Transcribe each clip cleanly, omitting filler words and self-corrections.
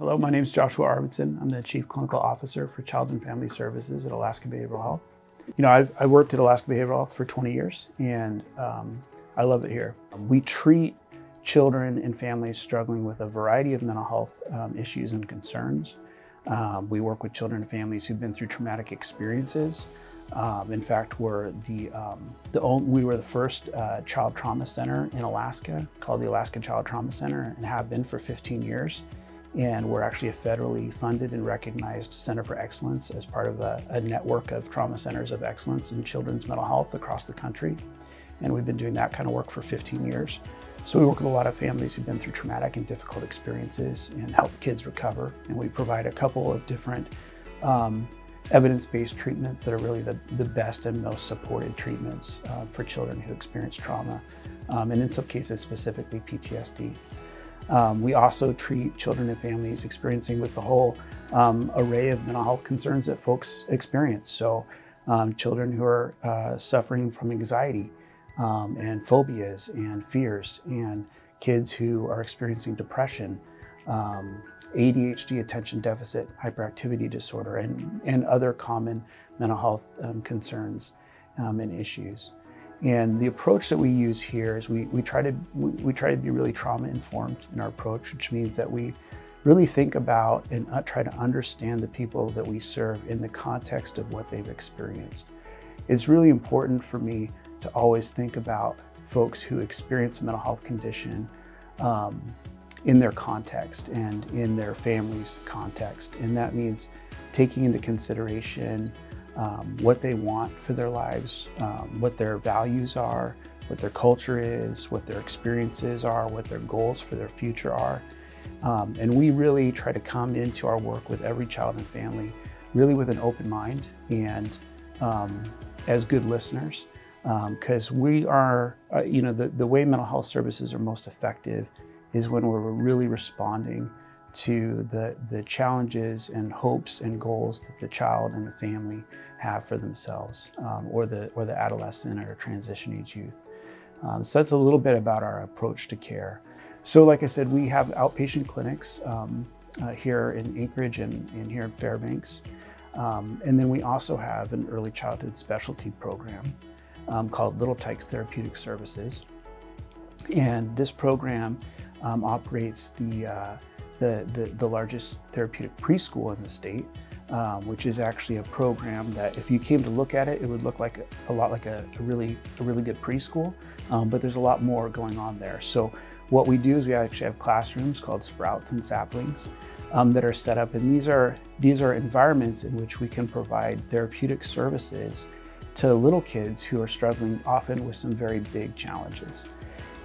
Hello, my name is Joshua Arvidson. I'm the Chief Clinical Officer for Child and Family Services at Alaska Behavioral Health. I've worked at Alaska Behavioral Health for 20 years, and I love it here. We treat children and families struggling with a variety of mental health issues and concerns. We work with children and families who've been through traumatic experiences. In fact, we were the first child trauma center in Alaska, called the Alaska Child Trauma Center, and have been for 15 years. And we're actually a federally funded and recognized Center for Excellence as part of a network of trauma centers of excellence in children's mental health across the country. And we've been doing that kind of work for 15 years. So we work with a lot of families who've been through traumatic and difficult experiences and help kids recover. And we provide a couple of different evidence-based treatments that are really the best and most supported treatments for children who experience trauma, and in some cases specifically PTSD. We also treat children and families experiencing with the whole array of mental health concerns that folks experience. So children who are suffering from anxiety and phobias and fears, and kids who are experiencing depression, ADHD, attention deficit hyperactivity disorder, and other common mental health concerns and issues. And the approach that we use here is we try to be really trauma informed in our approach, which means that we really think about and try to understand the people that we serve in the context of what they've experienced. It's really important for me to always think about folks who experience a mental health condition in their context and in their family's context. And that means taking into consideration what they want for their lives, what their values are, what their culture is, what their experiences are, what their goals for their future are. And we really try to come into our work with every child and family really with an open mind and as good listeners, because we are, the way mental health services are most effective is when we're really responding to the challenges and hopes and goals that the child and the family have for themselves, or the adolescent or transition age youth. So that's a little bit about our approach to care. So like I said, we have outpatient clinics here in Anchorage and here in Fairbanks. And then we also have an early childhood specialty program called Little Tykes Therapeutic Services. And this program operates the largest therapeutic preschool in the state, which is actually a program that if you came to look at it, it would look like a lot like a really good preschool, but there's a lot more going on there. So what we do is we actually have classrooms called Sprouts and Saplings that are set up, and these are environments in which we can provide therapeutic services to little kids who are struggling often with some very big challenges.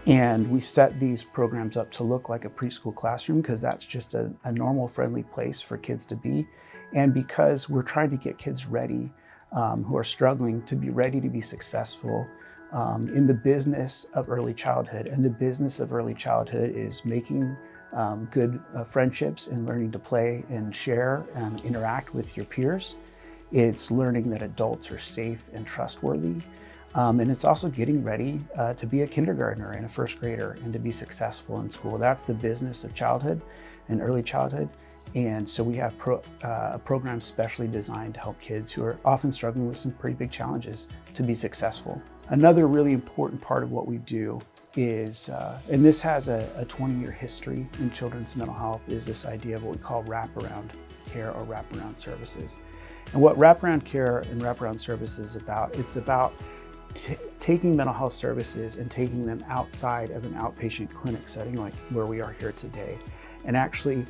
And we set these programs up to look like a preschool classroom because that's just a normal, friendly place for kids to be. And because we're trying to get kids ready who are struggling to be ready to be successful in the business of early childhood. And the business of early childhood is making good friendships and learning to play and share and interact with your peers. It's learning that adults are safe and trustworthy. And it's also getting ready to be a kindergartner and a first grader and to be successful in school. That's the business of childhood and early childhood. And so we have a program specially designed to help kids who are often struggling with some pretty big challenges to be successful. Another really important part of what we do is, and this has a 20-year history in children's mental health, is this idea of what we call wraparound care or wraparound services. And what wraparound care and wraparound services is about, it's about taking mental health services and taking them outside of an outpatient clinic setting like where we are here today, and actually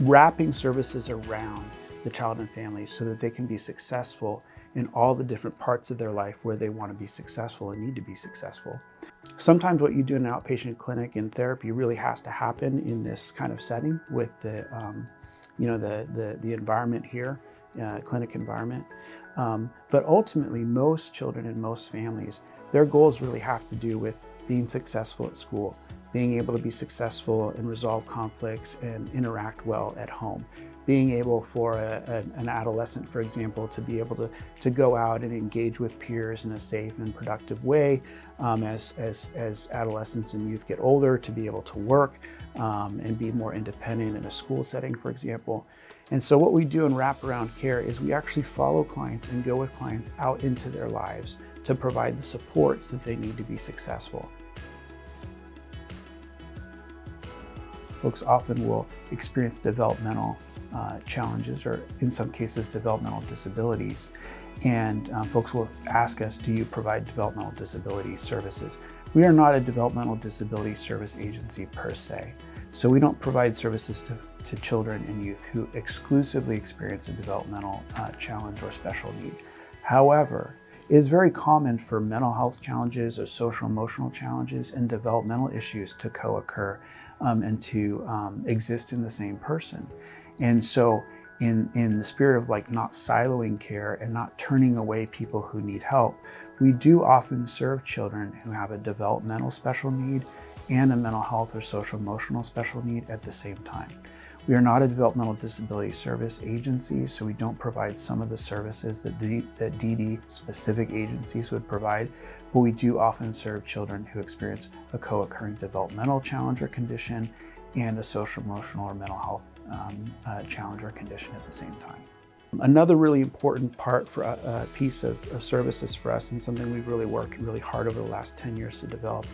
wrapping services around the child and family so that they can be successful in all the different parts of their life where they want to be successful and need to be successful. Sometimes what you do in an outpatient clinic in therapy really has to happen in this kind of setting with the environment here, clinic environment. But ultimately, most children and most families, their goals really have to do with being successful at school, being able to be successful and resolve conflicts and interact well at home. Being able for an adolescent, for example, to be able to go out and engage with peers in a safe and productive way as adolescents and youth get older, to be able to work and be more independent in a school setting, for example. And so what we do in wraparound care is we actually follow clients and go with clients out into their lives to provide the supports that they need to be successful. Folks often will experience developmental challenges, or in some cases developmental disabilities. And folks will ask us, do you provide developmental disability services? We are not a developmental disability service agency per se. So we don't provide services to children and youth who exclusively experience a developmental challenge or special need. However, it is very common for mental health challenges or social emotional challenges and developmental issues to co-occur and to exist in the same person. And so in the spirit of like not siloing care and not turning away people who need help, we do often serve children who have a developmental special need and a mental health or social emotional special need at the same time. We are not a developmental disability service agency, so we don't provide some of the services that DD specific agencies would provide, but we do often serve children who experience a co-occurring developmental challenge or condition and a social emotional or mental health challenge or condition at the same time. Another really important part for a piece of services for us, and something we've really worked really hard over the last 10 years to develop,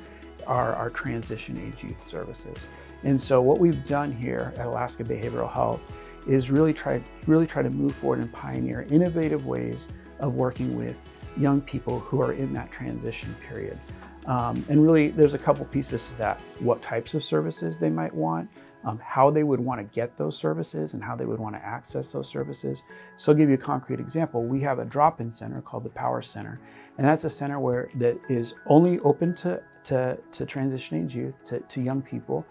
are our transition age youth services. And so what we've done here at Alaska Behavioral Health is really try to move forward and pioneer innovative ways of working with young people who are in that transition period. And really, there's a couple pieces to that: what types of services they might want, how they would want to get those services, and how they would want to access those services. So I'll give you a concrete example. We have a drop-in center called the Power Center, and that's a center that is only open to transition age youth, to young people.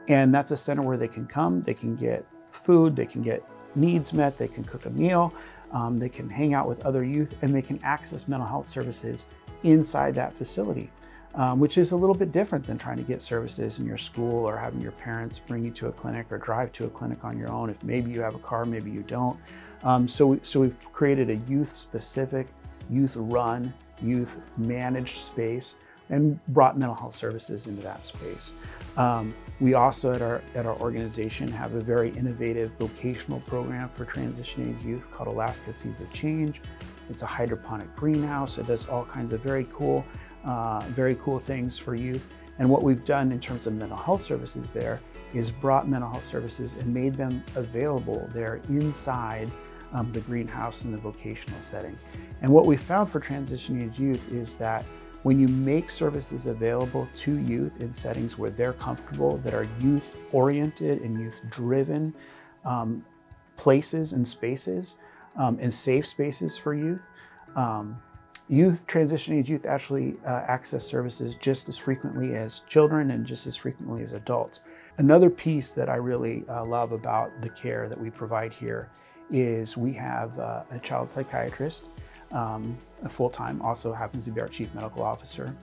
And that's a center where they can come, they can get food, they can get needs met, they can cook a meal, they can hang out with other youth, and they can access mental health services inside that facility, which is a little bit different than trying to get services in your school or having your parents bring you to a clinic or drive to a clinic on your own. If maybe you have a car, maybe you don't. So we've created a youth-specific, youth-run, youth-managed space and brought mental health services into that space. We also at our organization have a very innovative vocational program for transitioning youth called Alaska Seeds of Change. It's a hydroponic greenhouse. It does all kinds of very cool things for youth. And what we've done in terms of mental health services there is brought mental health services and made them available there inside the greenhouse in the vocational setting. And what we found for transitioning age youth is that when you make services available to youth in settings where they're comfortable, that are youth-oriented and youth-driven places and spaces, and safe spaces for youth, transitioning age youth actually access services just as frequently as children and just as frequently as adults. Another piece that I really love about the care that we provide here is we have a child psychiatrist, full-time, also happens to be our chief medical officer.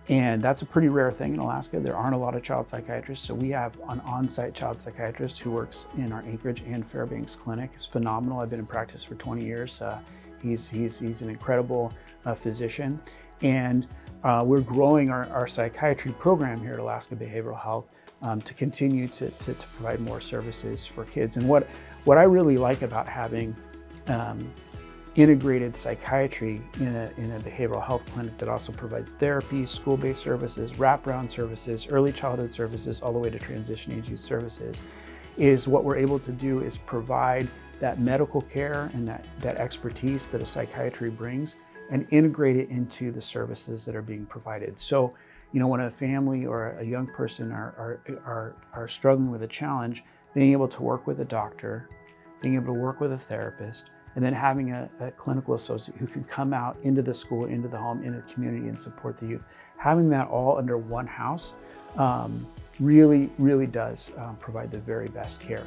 And that's a pretty rare thing in Alaska. There aren't a lot of child psychiatrists, so we have an on-site child psychiatrist who works in our Anchorage and Fairbanks clinic. He's phenomenal. I've been in practice for 20 years. He's an incredible physician. And we're growing our psychiatry program here at Alaska Behavioral Health to continue to provide more services for kids. And what I really like about having integrated psychiatry in a behavioral health clinic that also provides therapy, school-based services, wraparound services, early childhood services, all the way to transition age youth services, is what we're able to do is provide that medical care and that expertise that a psychiatry brings and integrate it into the services that are being provided. So, you know, when a family or a young person are struggling with a challenge, being able to work with a doctor, being able to work with a therapist, and then having a clinical associate who can come out into the school, into the home, into the community and support the youth. Having that all under one house really does provide the very best care.